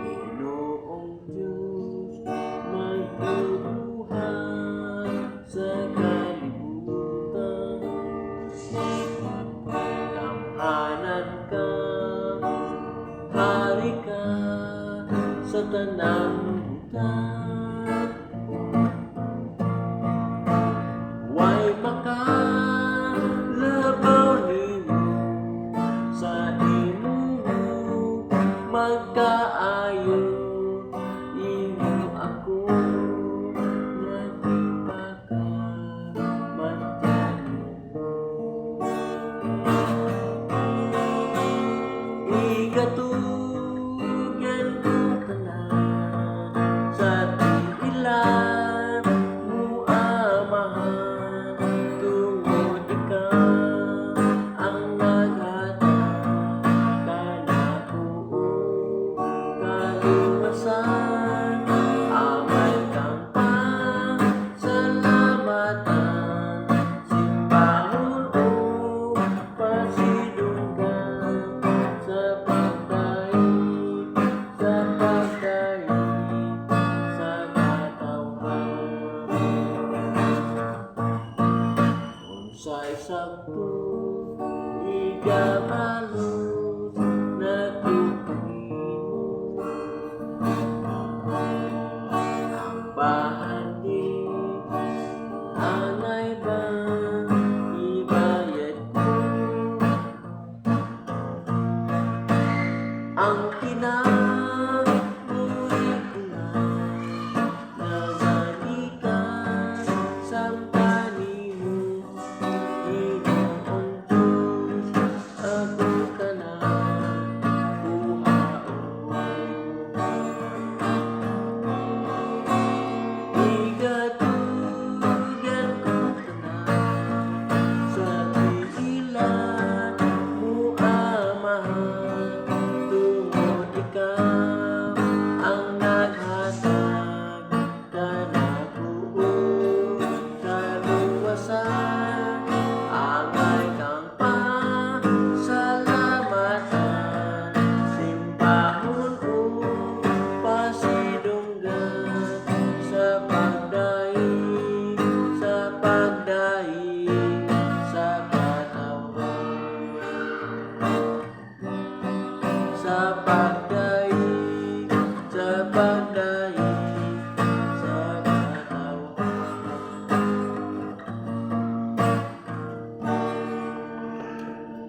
Ginoong Diyos, magbubuhay sa kalibutan. Tanghalan ka, hari ka sa tanang butan. Huwag makalabaw nimo sa imong magkaayo. Imo ako nga di pagkamatyan. Igatugan ko ka na sa tiilan mo amahan. Tungod ikaw ang naghatag kanako kaluwasan. Amay kang pasalamatan, simbahon o pasidunggan sa pagdaig sa katawhan. Unsay sakto igabalot na kupangimo, ang pahanding anay ba ibayad ko? Ang